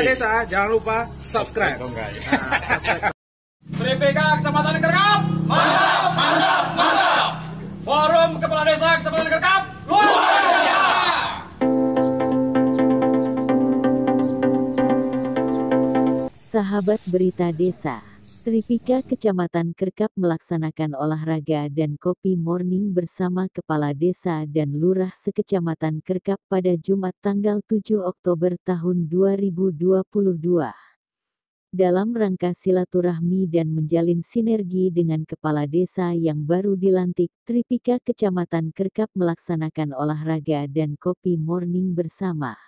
Desa, jangan lupa subscribe. TRIPIK Kecamatan Kerkap, mantap, mantap, mantap. Forum Kepala Desa Kecamatan Kerkap, luar biasa. Sahabat Berita Desa, TRIPIK Kecamatan Kerkap melaksanakan olahraga dan kopi morning bersama Kepala Desa dan Lurah Sekecamatan Kerkap pada Jumat tanggal 7 Oktober tahun 2022. Dalam rangka silaturahmi dan menjalin sinergi dengan Kepala Desa yang baru dilantik, TRIPIK Kecamatan Kerkap melaksanakan olahraga dan kopi morning bersama.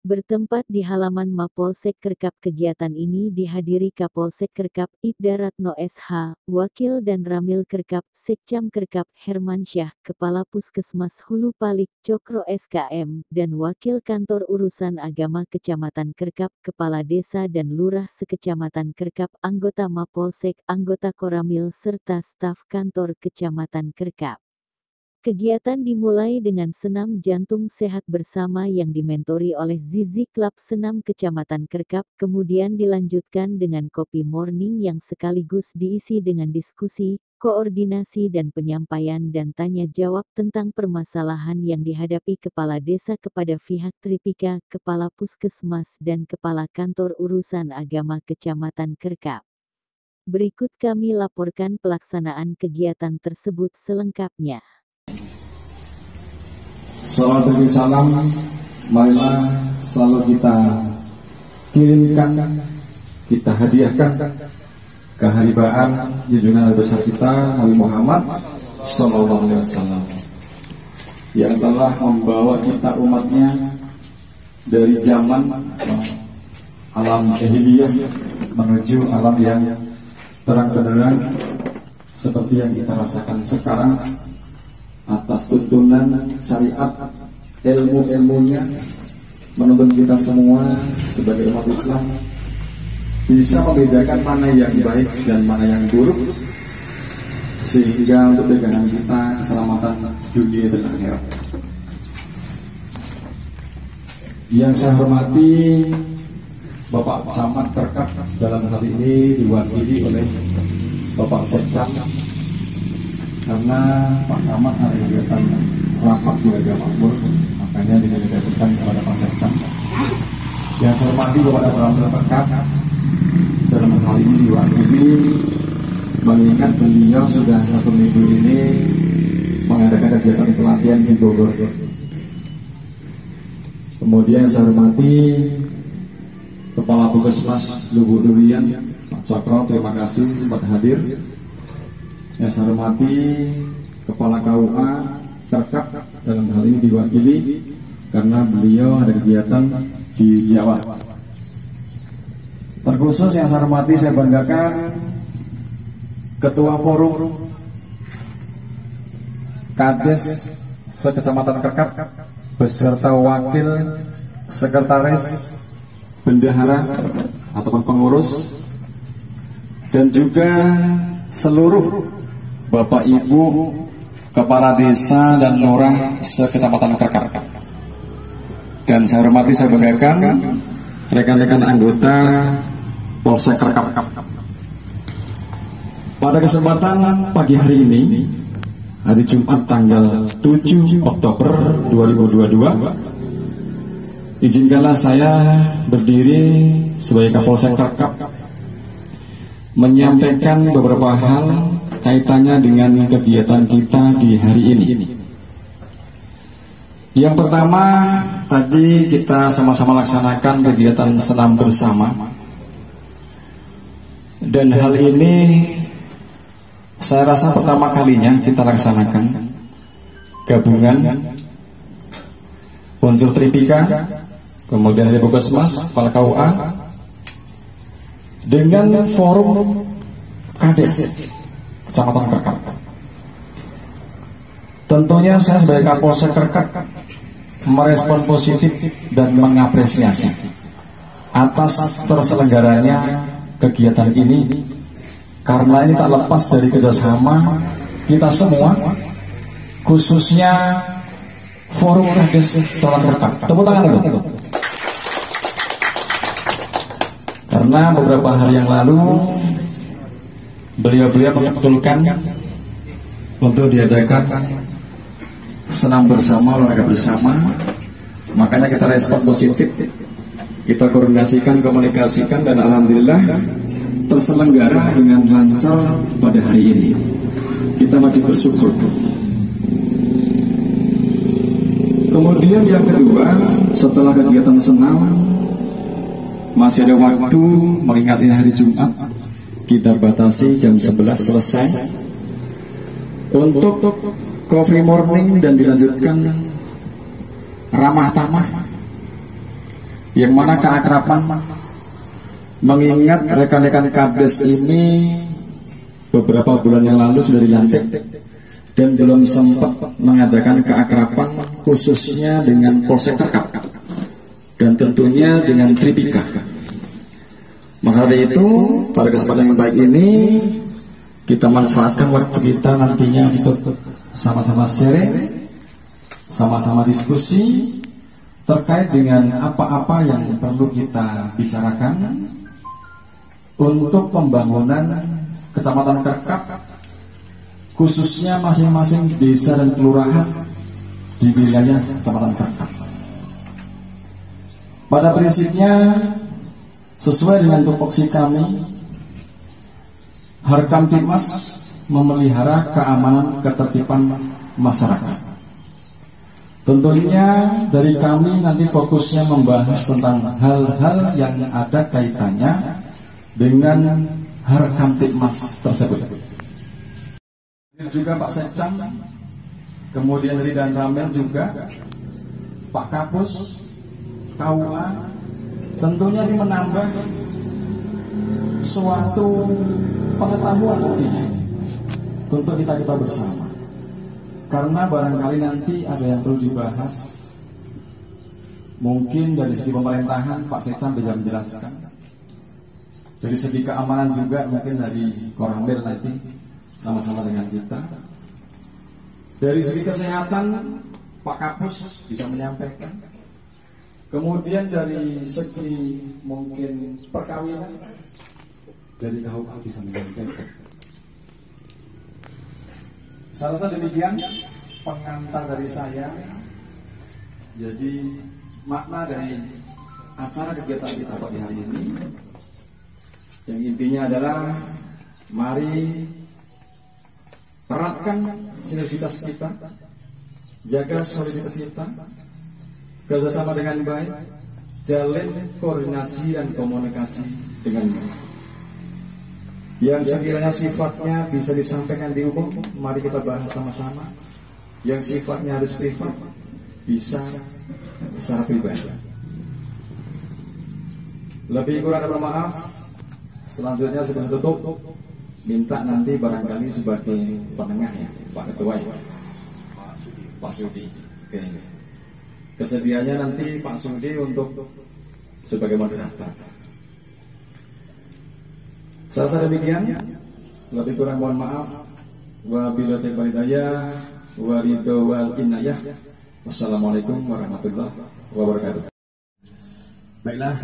Bertempat di halaman Mapolsek Kerkap, kegiatan ini dihadiri Kapolsek Kerkap, Ibda Ratno SH, Wakil dan Ramil Kerkap, Sekcam Kerkap, Hermansyah, Kepala Puskesmas Hulu Palik, Cokro SKM, dan Wakil Kantor Urusan Agama Kecamatan Kerkap, Kepala Desa dan Lurah Sekecamatan Kerkap, anggota Mapolsek, anggota Koramil, serta staf kantor Kecamatan Kerkap. Kegiatan dimulai dengan senam jantung sehat bersama yang dimentori oleh Zizi Klub Senam Kecamatan Kerkap, kemudian dilanjutkan dengan kopi morning yang sekaligus diisi dengan diskusi, koordinasi dan penyampaian dan tanya jawab tentang permasalahan yang dihadapi Kepala Desa kepada pihak TRIPIK, Kepala Puskesmas dan Kepala Kantor Urusan Agama Kecamatan Kerkap. Berikut kami laporkan pelaksanaan kegiatan tersebut selengkapnya. Salam dan salam, marilah selalu kita kirimkan, kita hadiahkan keharibaan junjungan besar kita Nabi Muhammad Sallallahu Alaihi Wasallam yang telah membawa kita umatnya dari zaman alam jahiliyah menuju alam yang terang benderang seperti yang kita rasakan sekarang. Atas tuntunan syariat, ilmu-ilmunya menuntun kita semua sebagai umat Islam bisa membedakan mana yang baik dan mana yang buruk, sehingga untuk pegangan kita keselamatan dunia dan akhirat. Yang saya hormati Bapak Camat Kerkap, dalam hal ini diwakili oleh Bapak Sekcam, karena Pak Camat ada kegiatan rapat keluarga makmur, makanya didelegasikan kepada Pak Sekcam. Yang saya hormati Bapak Ramil Kerkap, dalam hal ini diwakili, mengingat beliau sudah 1 minggu ini mengadakan kegiatan pelatihan di Bogor. Kemudian saya hormati Kepala Puskesmas Lubu Durian, Pak Cokro, terima kasih sempat hadir. Yang saya hormati Kepala KUA Kerkap, dalam hal ini diwakili karena beliau ada kegiatan di Jawa. Terkhusus yang saya hormati, saya banggakan Ketua Forum Kades Sekecamatan Kerkap beserta Wakil Sekretaris, Bendahara ataupun pengurus, dan juga seluruh Bapak Ibu Kepala Desa dan Lurah Sekecamatan Kerkap. Dan saya hormati, saya banggakan rekan-rekan anggota Polsek Kerkap. Pada kesempatan pagi hari ini, hari Jumat tanggal 7 Oktober 2022, izinkanlah saya berdiri sebagai Kapolsek Kerkap menyampaikan beberapa hal kaitannya dengan kegiatan kita di hari ini. Yang pertama, tadi kita sama-sama laksanakan kegiatan senam bersama, dan hal ini saya rasa pertama kalinya kita laksanakan gabungan unsur TRIPIK, kemudian dari Puskesmas, Kepala KUA, dengan forum Kades Kecamatan Kerkap. Tentunya saya sebagai Kapolsek Kerkap merespon positif dan mengapresiasi atas terselenggaranya kegiatan ini, karena ini tak lepas dari kerjasama kita semua, khususnya Forum Kades Kecamatan Kerkap. Tepuk tangan dulu. Karena beberapa hari yang lalu beliau-beliau membetulkan untuk diadakan senam bersama, olahraga bersama. Makanya kita respon positif, kita koordinasikan, komunikasikan, dan alhamdulillah terselenggara dengan lancar pada hari ini. Kita wajib bersyukur. Kemudian yang kedua, setelah kegiatan senam, masih ada waktu, mengingat ini hari Jumat, kita batasi jam 11 selesai untuk coffee morning dan dilanjutkan ramah tamah, yang mana keakraban, mengingat rekan-rekan Kades ini beberapa bulan yang lalu sudah dilantik dan belum sempat mengadakan keakraban khususnya dengan Polsek Kerkap dan tentunya dengan Tripika. Maka dari itu, pada kesempatan yang baik ini kita manfaatkan waktu kita nantinya untuk sama-sama sharing, sama-sama diskusi terkait dengan apa-apa yang perlu kita bicarakan untuk pembangunan Kecamatan Kerkap, khususnya masing-masing desa dan kelurahan di wilayah Kecamatan Kerkap. Pada prinsipnya, sesuai dengan tupoksi kami, Harkamtibmas memelihara keamanan ketertiban masyarakat. Tentunya dari kami nanti fokusnya membahas tentang hal-hal yang ada kaitannya dengan Harkamtibmas tersebut. Ini juga Pak Sekcam, kemudian Ridan Ramel juga, Pak Kapus, KUA, tentunya ini menambah suatu pengetahuan nantinya untuk kita bersama. Karena barangkali nanti ada yang perlu dibahas, mungkin dari segi pemerintahan Pak Sekcam bisa menjelaskan. Dari segi keamanan juga mungkin dari Koramil nanti sama-sama dengan kita. Dari segi kesehatan Pak Kapus bisa menyampaikan. Kemudian dari segi mungkin perkawinan dari KUA bisa menyampaikan. Saya rasa demikian pengantar dari saya. Jadi makna dari acara kegiatan kita pada hari ini, yang intinya adalah mari eratkan sinergitas kita, jaga soliditas kita, kerjasama dengan baik, jalin koordinasi dan komunikasi dengan baik. Yang sekiranya sifatnya bisa disampaikan di umum, mari kita bahas sama-sama. Yang sifatnya harus privat, bisa secara pribadi. Lebih kurang ada maaf. Selanjutnya sebelum tutup, minta nanti barangkali sebagai penengah ya, Pak Ketua ya, Pak Sudi. Oke. Kesediaannya nanti Pak Sudi untuk sebagai moderator. Saya rasa demikian. Lebih kurang mohon maaf. Wabillahi taufiq hidayah, waridho wal inayah. Wassalamualaikum warahmatullahi wabarakatuh. Baiklah,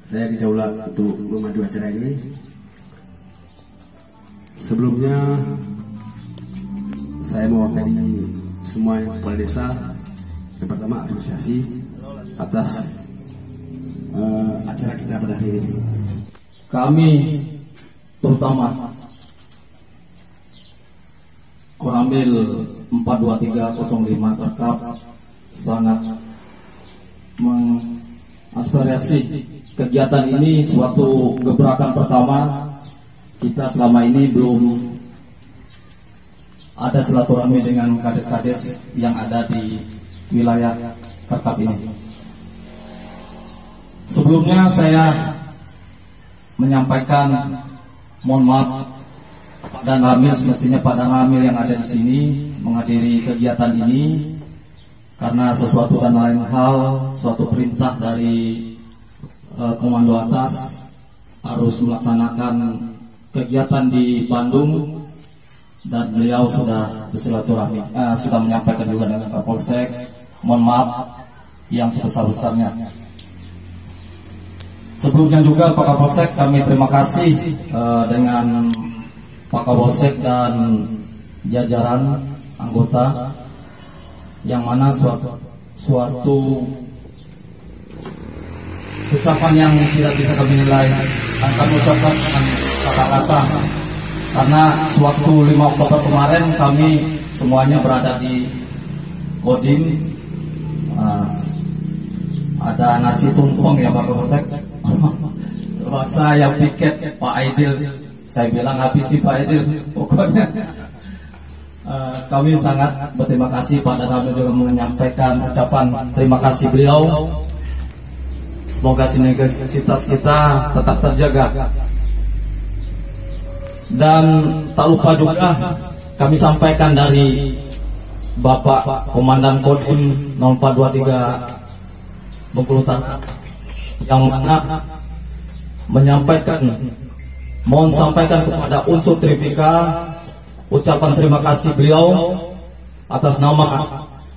saya didaulat untuk memandu acara ini. Sebelumnya saya mewakili semua kepala desa. Yang pertama, apresiasi atas acara kita pada hari ini. Kami terutama Koramil 42305 Kerkap sangat mengaspirasi kegiatan ini. Suatu gebrakan pertama, kita selama ini belum ada silaturahmi dengan kades-kades yang ada di wilayah Kerkap ini. Sebelumnya saya menyampaikan mohon maaf pada Ramil, semestinya pada Ramil yang ada di sini menghadiri kegiatan ini karena sesuatu dan lain hal, suatu perintah dari komando atas harus melaksanakan kegiatan di Bandung, dan beliau sudah bersilaturahmi, sudah menyampaikan juga dengan Kapolsek. Mohon maaf yang sebesar-besarnya. Sebelumnya juga Pak Kapolsek, kami terima kasih dengan Pak Kapolsek dan jajaran anggota, yang mana suatu ucapan yang tidak bisa kami nilai dan kami ucapkan dengan kata-kata, karena sewaktu 5 Oktober kemarin kami semuanya berada di Kodim, ada nasi tumpeng ya Pak Kapolsek. Terus saya piket Pak Aidil, saya bilang habis sih Pak Aidil, pokoknya kami sangat berterima kasih. Pak Danramil juga menyampaikan ucapan terima kasih beliau. Semoga sinergisitas kita tetap terjaga. Dan tak lupa juga kami sampaikan dari Bapak Komandan Kodim 0423 Bengkulu Utara, yang mana menyampaikan, mohon sampaikan kepada unsur Tripika ucapan terima kasih beliau atas nama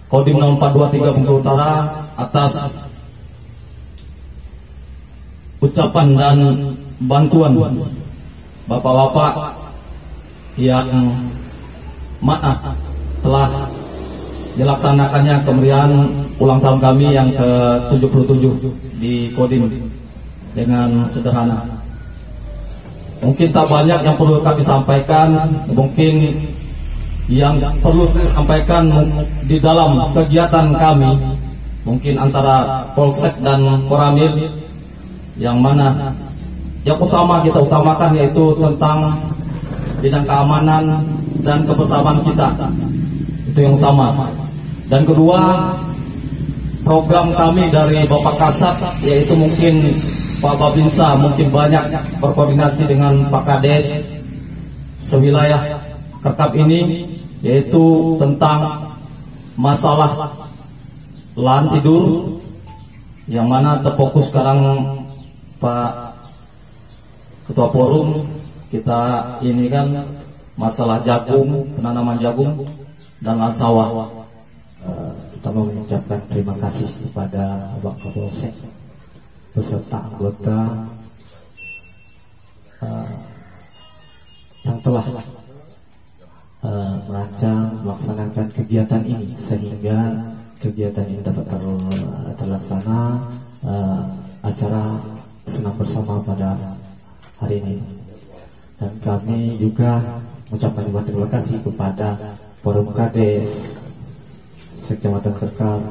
Kodim 0423 Bengkulu Utara, atas ucapan dan bantuan bapak-bapak yang mana telah dilaksanakannya kemeriahan ulang tahun kami yang ke-77 di Kodim dengan sederhana. Mungkin tak banyak yang perlu kami sampaikan, mungkin yang perlu kami sampaikan di dalam kegiatan kami, mungkin antara Polsek dan Koramil, yang mana yang utama kita utamakan yaitu tentang bidang keamanan dan kebersamaan kita, itu yang utama. Dan kedua, program kami dari Bapak Kasat, yaitu mungkin Pak Babinsa mungkin banyak berkoordinasi dengan Pak Kades sewilayah Kerkap ini, yaitu tentang masalah lahan tidur, yang mana terfokus sekarang Pak Ketua Forum kita ini kan masalah jagung, penanaman jagung dan lahan sawah. Kita mau mengucapkan terima kasih kepada Bapak Kapolsek beserta anggota yang telah merancang melaksanakan kegiatan ini sehingga kegiatan ini dapat terlaksana, acara senam bersama pada hari ini. Dan kami juga mengucapkan terima kasih kepada Forum Kades Kecamatan Kerkap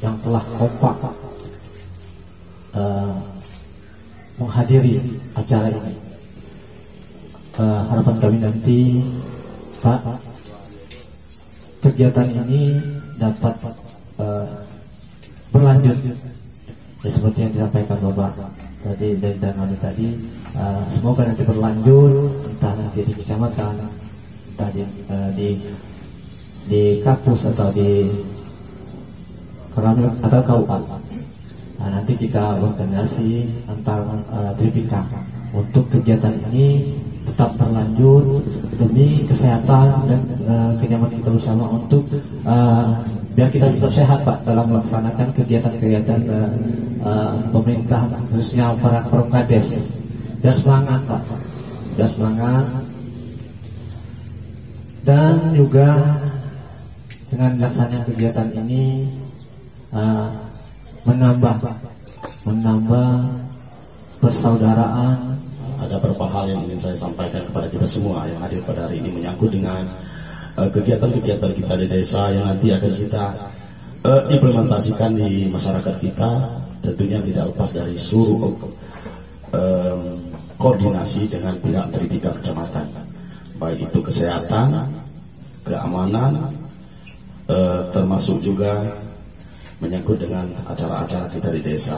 yang telah kompak menghadiri acara ini. Harapan kami nanti Pak, kegiatan ini dapat berlanjut ya, seperti yang disampaikan Bapak tadi dari Danramil tadi. Semoga nanti berlanjut, entah nanti di kecamatan, entah di kampus atau di Koramil atau kabupaten. Nanti kita berkoordinasi antar Tripika untuk kegiatan ini tetap berlanjut demi kesehatan dan kenyamanan kita bersama, untuk biar kita tetap sehat Pak dalam melaksanakan kegiatan-kegiatan pemerintah, khususnya para Forum Kades. Biar semangat Pak, biar semangat. Dan juga dengan dilaksanakan kegiatan ini menambah persaudaraan. Ada beberapa hal yang ingin saya sampaikan kepada kita semua yang hadir pada hari ini, menyangkut dengan kegiatan-kegiatan kita di desa yang nanti akan kita implementasikan di masyarakat kita. Tentunya tidak lepas dari seluruh koordinasi dengan pihak Tripika kecamatan, baik itu kesehatan, keamanan, termasuk juga menyangkut dengan acara-acara kita di desa.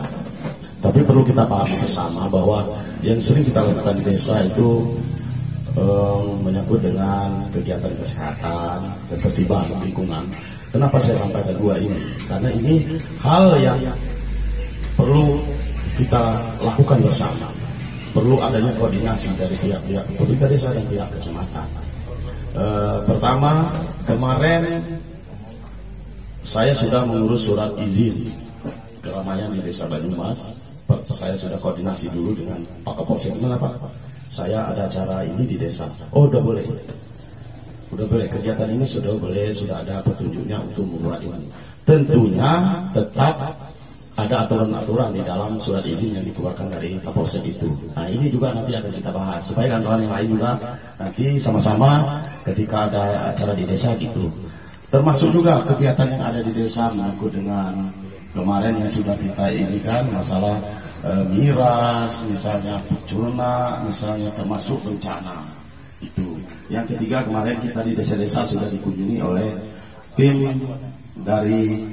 Tapi perlu kita pahami bersama bahwa yang sering kita lakukan di desa itu menyangkut dengan kegiatan kesehatan, ketertiban lingkungan. Kenapa saya sampaikan dua ini? Karena ini hal yang perlu kita lakukan bersama. Perlu adanya koordinasi dari pihak-pihak pemerintah desa dan pihak kecamatan. Pertama, kemarin saya sudah mengurus surat izin keramaian di Desa Banyumas. Saya sudah koordinasi dulu dengan Pak Kapolsek. Gimana Pak? Saya ada acara ini di desa. Oh, udah boleh. Udah boleh, kegiatan ini sudah boleh, sudah ada petunjuknya untuk membuat ini. Tentunya tetap ada aturan-aturan di dalam surat izin yang dikeluarkan dari Kapolsek itu. Nah, ini juga nanti akan kita bahas supaya kawan-kawan yang lain juga nanti sama-sama ketika ada acara di desa gitu. Termasuk juga kegiatan yang ada di desa menyangkut dengan kemarin yang sudah kita ini kan masalah miras, misalnya pecurna, misalnya termasuk bencana itu. Yang ketiga kemarin kita di desa-desa sudah dikunjungi oleh tim dari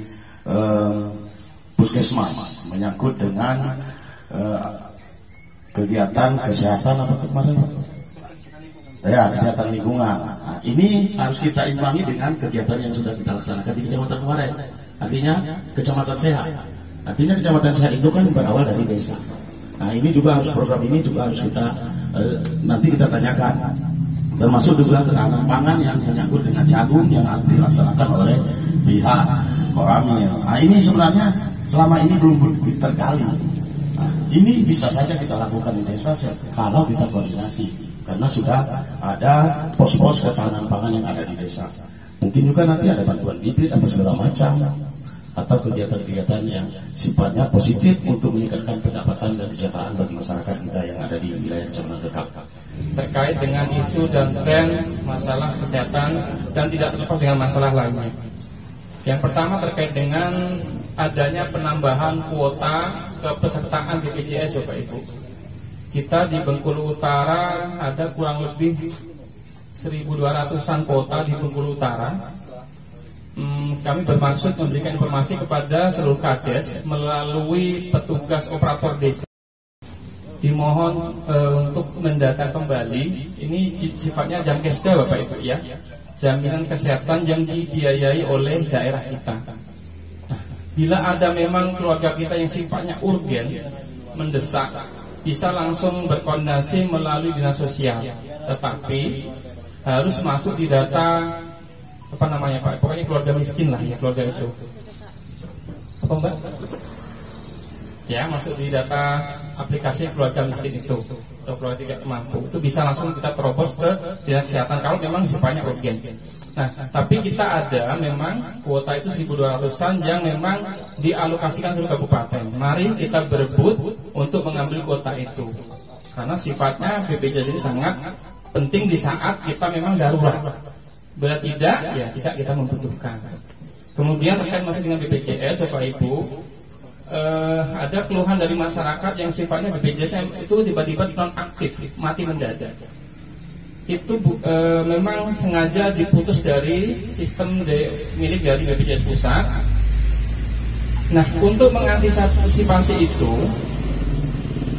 Puskesmas menyangkut dengan kegiatan kesehatan apa kemarin? Ya, kesehatan lingkungan. Nah, ini harus kita imbangi dengan kegiatan yang sudah kita laksanakan di kecamatan kemarin. Artinya kecamatan sehat. Artinya kecamatan sehat itu kan berawal dari desa. Nah, ini juga harus program ini juga harus kita nanti kita tanyakan. Termasuk juga ketahanan pangan yang menyangkut dengan jagung yang dilaksanakan oleh pihak Koramil. Nah, ini sebenarnya selama ini belum tergali. Nah, ini bisa saja kita lakukan di desa kalau kita koordinasi. Karena sudah ada pos-pos ketahanan pangan yang ada di desa. Mungkin juga nanti ada bantuan bibit apa segala macam, atau kegiatan-kegiatan yang sifatnya positif untuk meningkatkan pendapatan dan kesejahteraan bagi masyarakat kita yang ada di wilayah Kecamatan Kerkap. Terkait dengan isu dan tren masalah kesehatan dan tidak terlepas dengan masalah lainnya. Yang pertama terkait dengan adanya penambahan kuota kepesertaan BPJS Bapak Ibu. Kita di Bengkulu Utara ada kurang lebih 1.200-an kuota di Bengkulu Utara. Kami bermaksud memberikan informasi kepada seluruh kades melalui petugas operator desa. Dimohon untuk mendata kembali. Ini sifatnya jamkesda Bapak Ibu ya. Jaminan kesehatan yang dibiayai oleh daerah kita. Bila ada memang keluarga kita yang sifatnya urgen, mendesak, bisa langsung berkoordinasi melalui dinas sosial, tetapi harus masuk di data apa namanya Pak? Pokoknya keluarga miskin lah ya, keluarga itu. Apa Mbak? Ya, masuk di data aplikasi keluarga miskin itu atau keluarga tidak mampu. Itu bisa langsung kita terobos ke dinas kesehatan kalau memang sifatnya urgen. Nah, tapi kita ada memang kuota itu 1.200-an yang memang dialokasikan seluruh kabupaten. Mari kita berebut untuk mengambil kuota itu. Karena sifatnya BPJS ini sangat penting di saat kita memang darurat. Bila tidak, ya tidak kita membutuhkan. Kemudian terkait masih dengan BPJS, Bapak Ibu, ada keluhan dari masyarakat yang sifatnya BPJS itu tiba-tiba nonaktif, mati mendadak. Itu memang sengaja diputus dari sistem milik dari BPJS pusat. Nah, untuk mengantisipasi itu,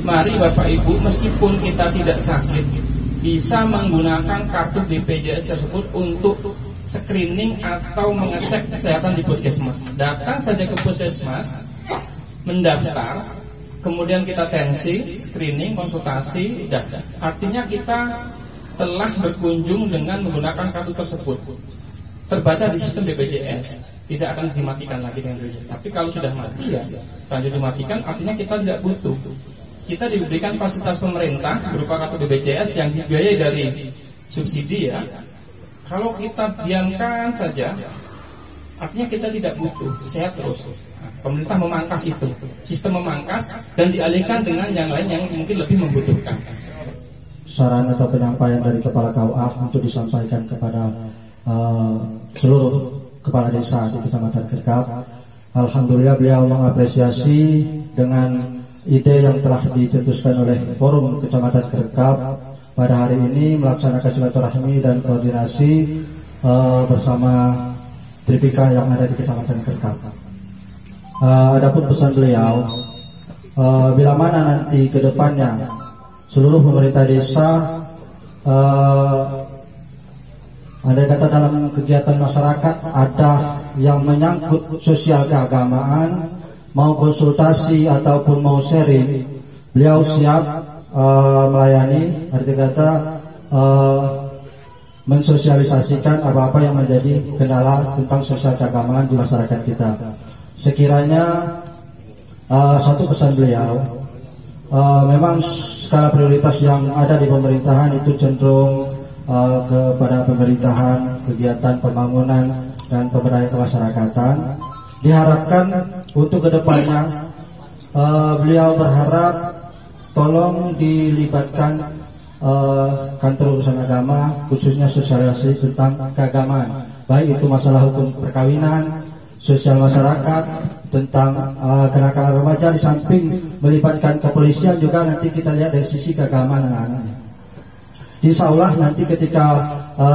mari Bapak Ibu, meskipun kita tidak sakit, bisa menggunakan kartu BPJS tersebut untuk screening atau mengecek kesehatan di puskesmas. Datang saja ke puskesmas, mendaftar, kemudian kita tensi, screening, konsultasi, sudah. Artinya kita telah berkunjung dengan menggunakan kartu tersebut. Terbaca di sistem BPJS, tidak akan dimatikan lagi dengan BPJS. Tapi kalau sudah mati ya, lanjut dimatikan, artinya kita tidak butuh. Kita diberikan fasilitas pemerintah berupa kartu BPJS yang dibiayai dari subsidi ya. Kalau kita diamkan saja, artinya kita tidak butuh, sehat terus. Pemerintah memangkas itu, sistem memangkas dan dialihkan dengan yang lain yang mungkin lebih membutuhkan. Saran atau penyampaian dari Kepala KUA untuk disampaikan kepada seluruh kepala desa di Kecamatan Kerkap. Alhamdulillah beliau mengapresiasi dengan ide yang telah dicetuskan oleh Forum Kecamatan Kerkap pada hari ini melaksanakan silaturahmi dan koordinasi bersama Tripika yang ada di Kecamatan Kerkap. Adapun pesan beliau, bila mana nanti ke depannya seluruh pemerintah desa andai kata dalam kegiatan masyarakat ada yang menyangkut sosial keagamaan, mau konsultasi ataupun mau sharing, beliau siap melayani, arti kata mensosialisasikan apa-apa yang menjadi kendala tentang sosial keagamaan di masyarakat kita. Sekiranya Satu pesan beliau, memang skala prioritas yang ada di pemerintahan itu cenderung kepada pemerintahan, kegiatan pembangunan dan pemberdayaan kemasyarakatan. Diharapkan untuk kedepannya beliau berharap tolong dilibatkan kantor urusan agama, khususnya sosialisasi tentang keagamaan, baik itu masalah hukum perkawinan, sosial masyarakat, tentang kenakalan remaja, di samping melibatkan kepolisian juga nanti kita lihat dari sisi keagamaan anak-anaknya. Insya Allah nanti ketika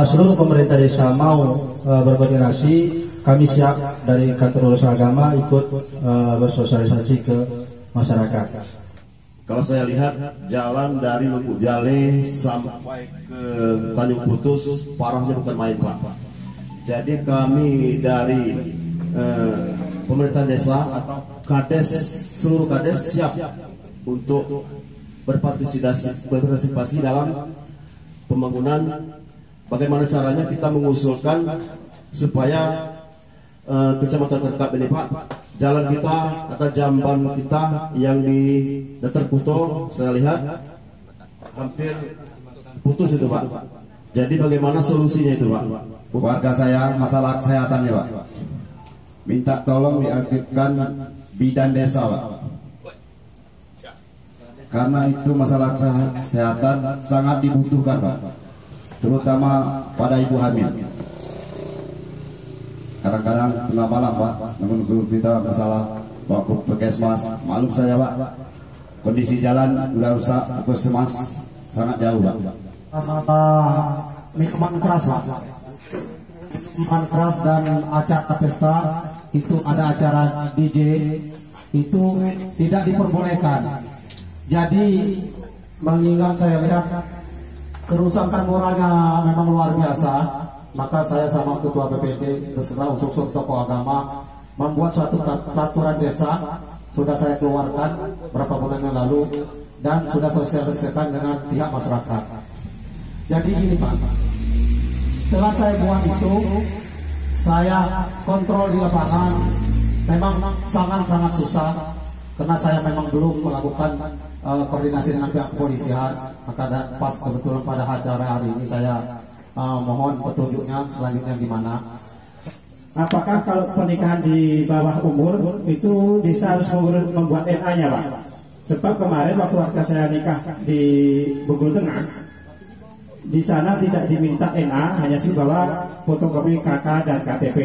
seluruh pemerintah desa mau berkoordinasi, kami siap dari kantor urusan agama ikut bersosialisasi ke masyarakat. Kalau saya lihat jalan dari Lubuk Jale sampai ke Tanjung Putus parahnya bukan main, Pak. Jadi kami dari pemerintah desa atau kades, seluruh kades siap untuk berpartisipasi dalam pembangunan. Bagaimana caranya kita mengusulkan supaya Kecamatan Kerkap ini, Pak, jalan kita atau jamban kita yang di Datar Kuto saya lihat hampir putus itu, Pak. Jadi bagaimana solusinya itu, Pak? Warga saya masalah kesehatannya, Pak, minta tolong diaktifkan bidan desa, Pak, karena itu masalah kesehatan sangat dibutuhkan, Pak, terutama pada ibu hamil. Kadang-kadang tengah malam, Pak, menunggu kita masalah bawa ke puskesmas. Maklum saya, Pak, kondisi jalan udah rusak, puskesmas sangat jauh, Pak. Minuman keras, Pak. Minuman keras dan acara pesta itu ada acara DJ itu tidak diperbolehkan. Jadi mengingat saya lihat kerusakan moralnya memang luar biasa, maka saya sama Ketua BPD berserta unsur-unsur tokoh agama membuat suatu peraturan desa, sudah saya keluarkan beberapa bulan yang lalu dan sudah sosialisasikan dengan pihak masyarakat. Jadi ini, Pak, setelah saya buat itu, saya kontrol di lapangan, memang sangat-sangat susah karena saya memang belum melakukan koordinasi dengan pihak kepolisian. Maka pas kebetulan pada acara hari ini saya mohon petunjuknya selanjutnya gimana. Apakah kalau pernikahan di bawah umur itu desa harus membuat NA-nya, Pak? Sebab kemarin waktu warga saya nikah di Bogor Tengah, di sana tidak diminta NA, hanya suruh bawa fotokopi KK dan KTP.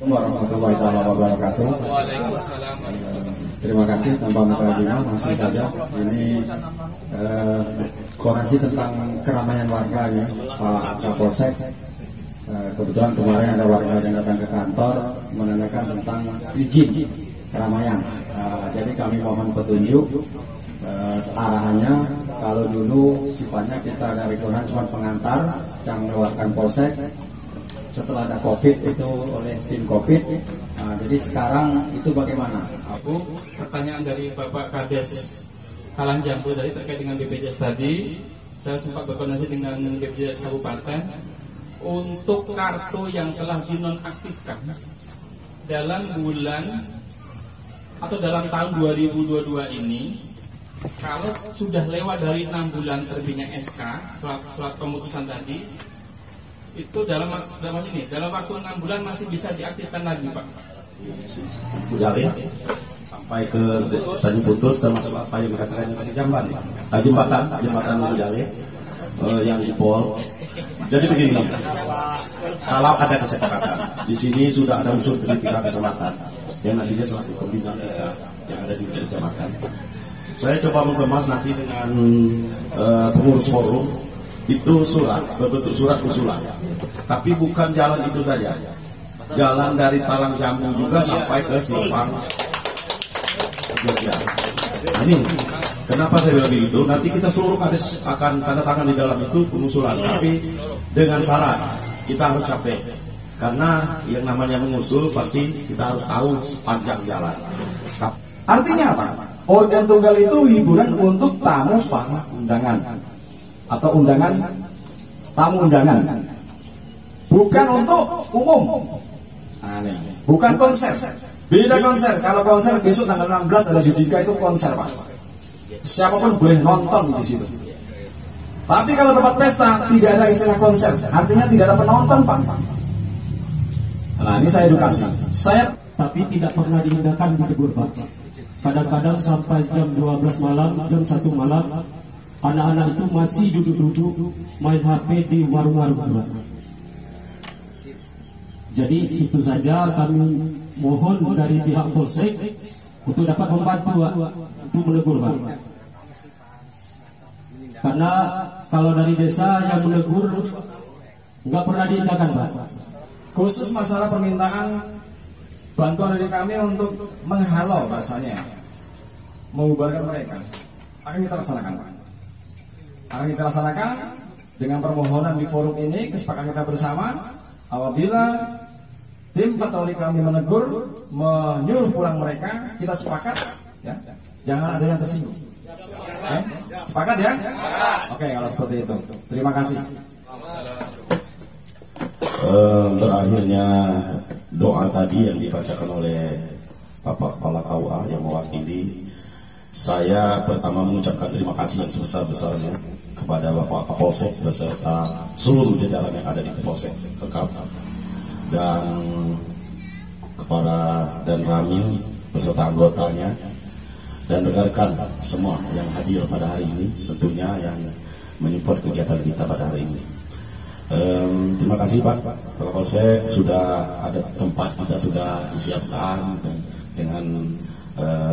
Warahmatullahi wabarakatuh. Terima kasih tanpa mukadimah, langsung saja ini koordinasi tentang keramaian warga ya, Pak Kapolsek. Kebetulan kemarin ada warga yang datang ke kantor menanyakan tentang izin keramaian. Jadi kami mohon petunjuk arahannya. Kalau dulu sifatnya kita dari kelurahan cuma pengantar yang mengeluarkan polsek. Setelah ada COVID itu oleh tim COVID. Jadi sekarang itu bagaimana? Bu, pertanyaan dari Bapak Kades Halang Jambu tadi terkait dengan BPJS tadi, saya sempat berkoordinasi dengan BPJS Kabupaten untuk kartu yang telah dinonaktifkan dalam bulan atau dalam tahun 2022 ini. Kalau sudah lewat dari 6 bulan terbitnya SK, surat pemutusan tadi, itu dalam waktu 6 bulan masih bisa diaktifkan lagi, Pak. Budaya sampai ke Tanjung Putus, termasuk apa yang dikatakan jembatan Budaya yang di Pol. Jadi begini, kalau ada kesepakatan di sini sudah ada unsur tripika kecamatan yang nantinya selaku pembina kita yang ada di kecamatan. Saya coba mengemas nanti dengan pengurus forum itu surat berbentuk surat usulan, tapi bukan jalan itu saja, jalan dari Talang Jambu juga sampai ke Simpang Jogja. Ini kenapa saya bilang begitu? Nanti kita seluruh kades akan tanda tangan di dalam itu pengusulan, tapi dengan syarat kita harus capek, karena yang namanya mengusul pasti kita harus tahu sepanjang jalan. Artinya apa? Organ tunggal itu hiburan untuk tamu undangan atau undangan tamu undangan, bukan untuk umum, bukan konser. Beda konser. Kalau konser besok tanggal 16 ada Judika itu konser Pak. Siapapun boleh nonton di situ. Tapi kalau tempat pesta tidak ada istilah konser, artinya tidak ada penonton Pak. Nah ini saya edukasi. Tapi tidak pernah dihindarkan ditegur Pak. Kadang-kadang sampai jam 12 malam, jam 1 malam, anak-anak itu masih duduk-duduk main HP di warung-warung Pak. Jadi itu saja kami mohon dari pihak Polsek untuk dapat membantu Pak, untuk menegur Pak. Karena kalau dari desa yang menegur nggak pernah diindahkan Pak. Khusus masalah permintaan bantuan dari kami untuk menghalau bahasanya, mengubarkan mereka, akan kita laksanakan Pak. Akan kita laksanakan dengan permohonan di forum ini, kesepakatan kita bersama. Apabila tim patroli kami menegur, menyuruh pulang mereka, kita sepakat, ya, jangan ada yang tersinggung. Okay? Sepakat ya? Oke, kalau seperti itu. Terima kasih. Berakhirnya doa tadi yang dibacakan oleh Bapak Kepala KUA yang mewakili, saya pertama mengucapkan terima kasih yang sebesar-besarnya kepada Bapak Kapolsek beserta seluruh jajaran yang ada di Kapolsek Kerkap, dan kepada Dan Ramil beserta anggotanya dan rekan-rekan semua yang hadir pada hari ini, tentunya yang menyupport kegiatan kita pada hari ini. Terima kasih Pak Kapolsek, sudah ada tempat kita sudah disiapkan dan dengan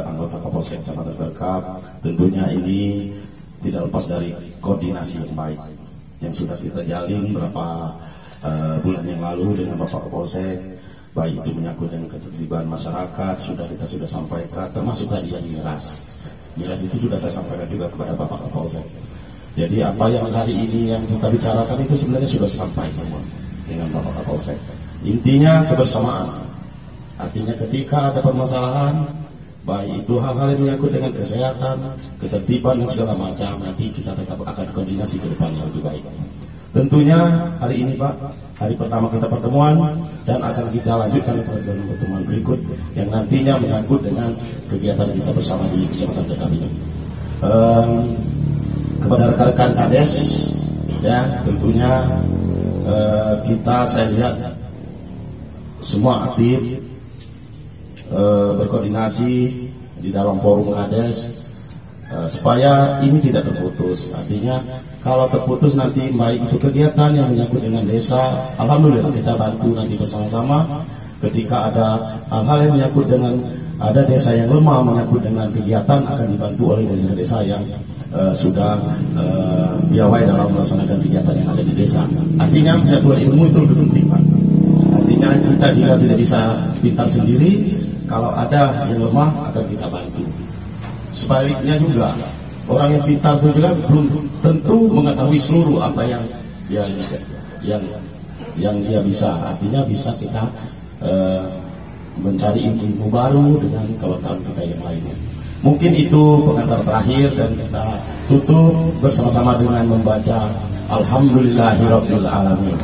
anggota Kapolsek Kecamatan Kerkap. Tentunya ini tidak lepas dari koordinasi yang baik yang sudah kita jalin beberapa bulan yang lalu dengan Bapak Kapolsek, baik itu menyangkut dengan ketertiban masyarakat sudah sampaikan, termasuk tadi yang miras itu sudah saya sampaikan juga kepada Bapak Kapolsek. Jadi apa yang hari ini yang kita bicarakan itu sebenarnya sudah sampai semua dengan Bapak Kapolsek. Intinya kebersamaan. Artinya ketika ada permasalahan, baik itu hal-hal yang menyangkut dengan kesehatan, ketertiban dan segala macam, nanti kita tetap akan koordinasi ke depan yang lebih baik. Tentunya hari ini Pak, hari pertama kita pertemuan dan akan kita lanjutkan pertemuan berikut yang nantinya menyangkut dengan kegiatan kita bersama di Kecamatan Kerkap ini. Kepada rekan-rekan Kades, ya tentunya saya lihat semua aktif berkoordinasi di dalam forum Kades supaya ini tidak terputus. Artinya kalau terputus nanti baik itu kegiatan yang menyangkut dengan desa, alhamdulillah kita bantu nanti bersama-sama. Ketika ada hal-hal yang menyangkut dengan ada desa yang lemah menyangkut dengan kegiatan, akan dibantu oleh desa-desa yang sudah piawai dalam melaksanakan kegiatan yang ada di desa. Artinya pengetahuan ilmu itu lebih penting Pak. Artinya kita jika tidak bisa pintar sendiri, kalau ada yang lemah akan kita bantu. Sebaliknya juga orang yang pintar itu juga belum tentu mengetahui seluruh apa yang dia bisa. Artinya bisa kita mencari ilmu baru dengan kawan-kawan kita yang lainnya. Mungkin itu pengantar terakhir dan kita tutup bersama-sama dengan membaca Alhamdulillahirabbil alamin.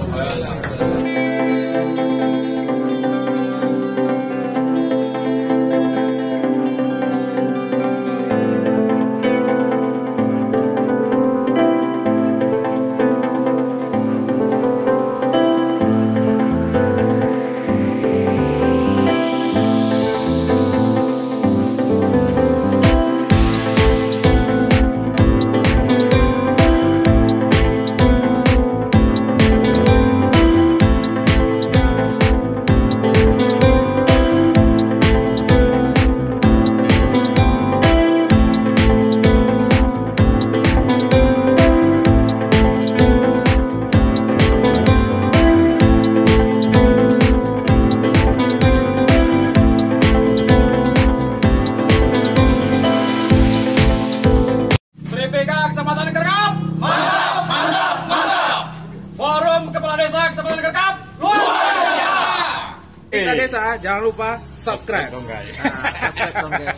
Desa, jangan lupa subscribe. Subscribe dong guys.